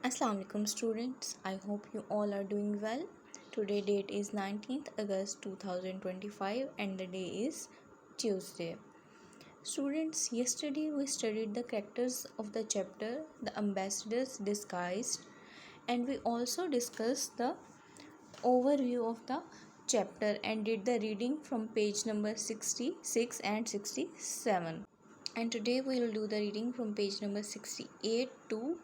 Assalamu alaikum students. I hope you all are doing well. Today date is 19th August 2025 and the day is Tuesday. Students, yesterday we studied the characters of the chapter The Ambassadors Disguised, and we also discussed the overview of the chapter and did the reading from page number 66 and 67. And today we will do the reading from page number 68 to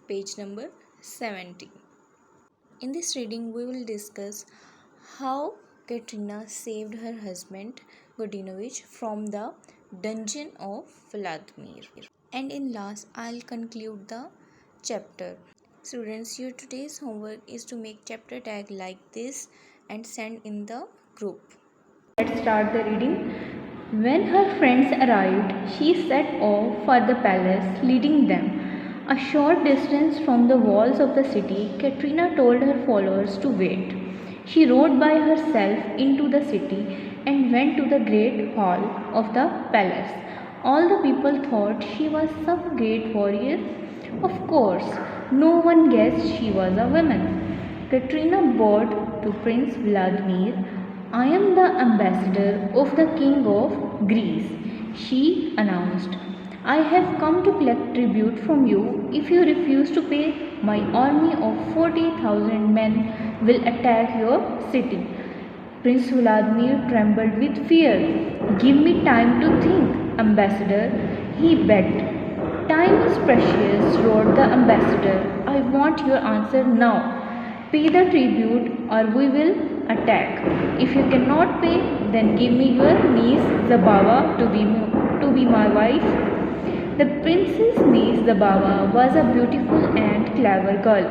page number 70. In this reading, we will discuss how Katrina saved her husband Godinovich from the dungeon of Vladimir. And in last, I'll conclude the chapter. Students, your today's homework is to make chapter tag like this and send in the group. Let's start the reading. When her friends arrived, she set off for the palace, leading them. A short distance from the walls of the city, Katrina told her followers to wait. She rode by herself into the city and went to the great hall of the palace. All the people thought she was some great warrior. Of course, no one guessed she was a woman. Katrina bowed to Prince Vladimir. I am the ambassador of the King of Greece, she announced. I have come to collect tribute from you. If you refuse to pay, my army of 40,000 men will attack your city. Prince Vladimir trembled with fear. Give me time to think, ambassador, he begged. Time is precious, roared the ambassador. I want your answer now. Pay the tribute or we will attack. If you cannot pay, then give me your niece Zabava to be my wife. The princess niece Zabava was a beautiful and clever girl.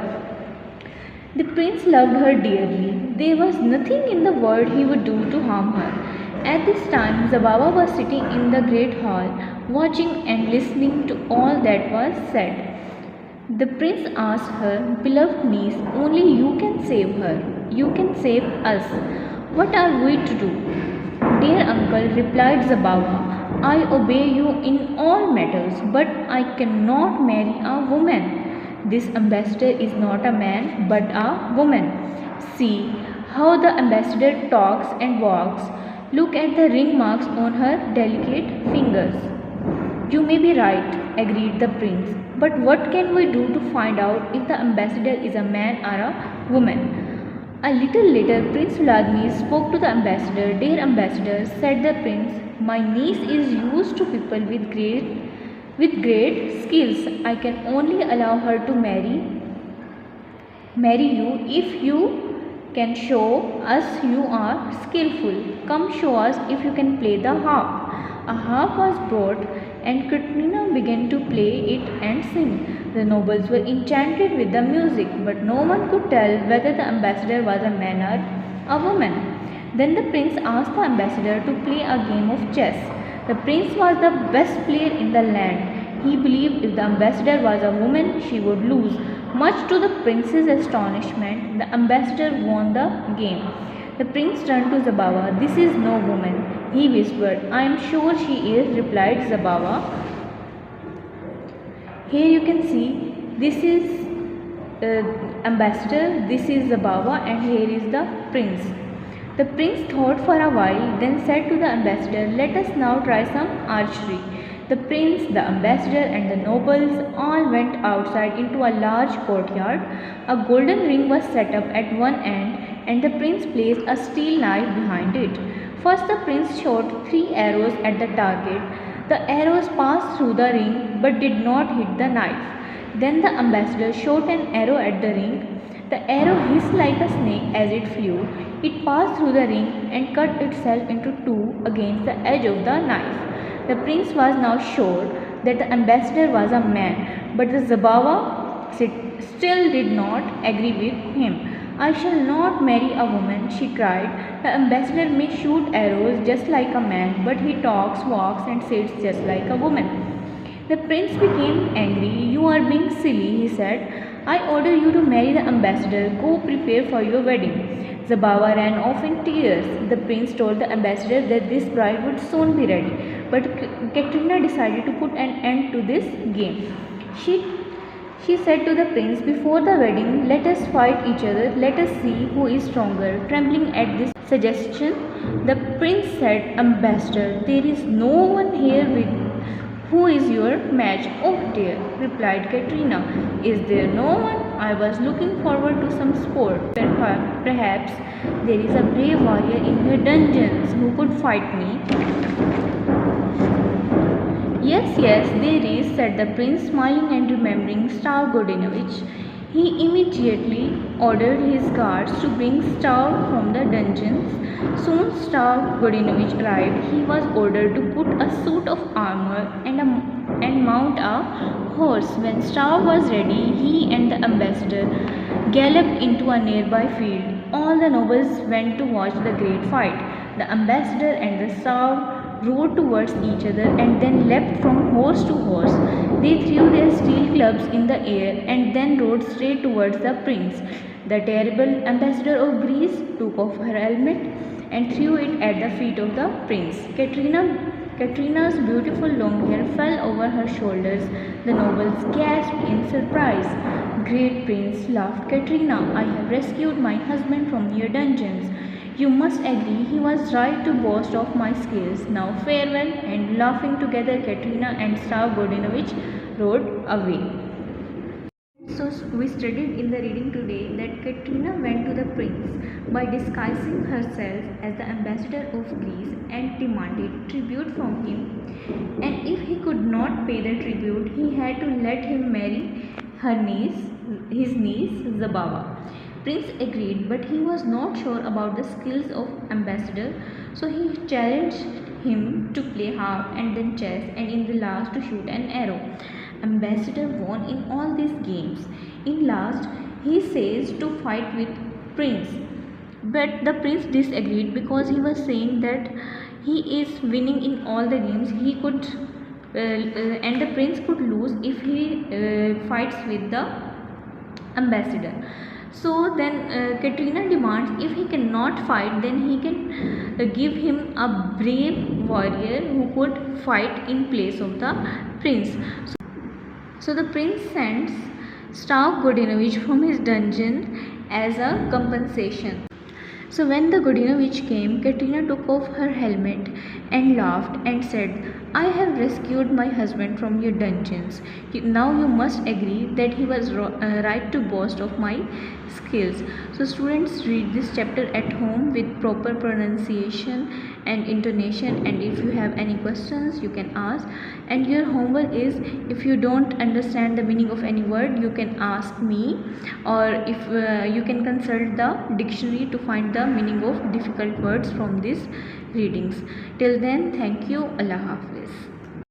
The prince loved her dearly. There was nothing in the world he would do to harm her. At this time, Zabava was sitting in the great hall, watching and listening to all that was said. The prince asked her, beloved niece, only you can save her. You can save us. What are we to do? Dear uncle, replied Zabava, I obey you in all matters, but I cannot marry a woman. This ambassador is not a man, but a woman. See how the ambassador talks and walks. Look at the ring marks on her delicate fingers. You may be right, agreed the prince. But what can we do to find out if the ambassador is a man or a woman? A little later, Prince Vladimir spoke to the ambassador. Dear ambassador, said the prince, my niece is used to people with great skills. I can only allow her to marry you if you can show us you are skillful. Come show us if you can play the harp. A harp was brought and Katrina began to play it and sing. The nobles were enchanted with the music, but no one could tell whether the ambassador was a man or a woman. Then the prince asked the ambassador to play a game of chess. The prince was the best player in the land. He believed if the ambassador was a woman, she would lose. Much to the prince's astonishment, the ambassador won the game. The prince turned to Zabava. This is no woman, he whispered. I am sure she is, replied Zabava. Here you can see this is ambassador, this is Zabava, and here is the prince. The prince thought for a while, then said to the ambassador, let us now try some archery. The prince, the ambassador and the nobles all went outside into a large courtyard. A golden ring was set up at one end and the prince placed a steel knife behind it. First the prince shot 3 arrows at the target. The arrows passed through the ring but did not hit the knife. Then the ambassador shot an arrow at the ring. The arrow hissed like a snake as it flew. It passed through the ring and cut itself into two against the edge of the knife. The prince was now sure that the ambassador was a man, but the Zabava still did not agree with him. I shall not marry a woman, she cried. The ambassador may shoot arrows just like a man, but he talks, walks and sits just like a woman. The prince became angry. You are being silly, he said. I order you to marry the ambassador. Go prepare for your wedding. Zabava ran off in tears. The prince told the ambassador that this bride would soon be ready. But Katrina decided to put an end to this game. She She said to the prince, "Before the wedding, let us fight each other. Let us see who is stronger." Trembling at this suggestion, the prince said, "Ambassador, there is no one here with who is your match." "Oh dear," replied Katrina. "Is there no one? I was looking forward to some sport. Perhaps there is a brave warrior in your dungeons who could fight me." "Yes, yes, there is," said the prince, smiling and remembering Stav Godinovich. He immediately ordered his guards to bring Stav from the dungeons. Soon Stav Godinovich arrived. He was ordered to put a suit of armor and mount a horse. When Stav was ready, he and the ambassador galloped into a nearby field. All the nobles went to watch the great fight. The ambassador and the Stav rode towards each other and then leapt from horse to horse. They threw their steel clubs in the air and then rode straight towards the prince. The terrible ambassador of Greece took off her helmet and threw it at the feet of the prince. Katrina's beautiful long hair fell over her shoulders. The nobles gasped in surprise. "Great prince," laughed Katrina, "I have rescued my husband from your dungeons. You must agree he was right to boast of my skills. Now farewell." And laughing together, Katrina and Stav Godinovich rode away. So we studied in the reading today that Katrina went to the prince by disguising herself as the ambassador of Greece and demanded tribute from him. And if he could not pay the tribute, he had to let him marry his niece Zabava. Prince agreed, but he was not sure about the skills of ambassador, so he challenged him to play harp and then chess and in the last to shoot an arrow. Ambassador won in all these games. In last, he says to fight with prince, but the prince disagreed because he was saying that he is winning in all the games. He could and the prince could lose if he fights with the ambassador. So then Katrina demands if he cannot fight, then he can give him a brave warrior who could fight in place of the prince. So the prince sends Stav Godinovich from his dungeon as a compensation. So when the Godinovich came, Katrina took off her helmet and laughed and said, "I have rescued my husband from your dungeons. Now you must agree that he was right to boast of my skills." So students, read this chapter at home with proper pronunciation and intonation, and if you have any questions you can ask. And your homework is, if you don't understand the meaning of any word, you can ask me, or if you can consult the dictionary to find the meaning of difficult words from these readings. Till then, thank you. Allah Hafiz.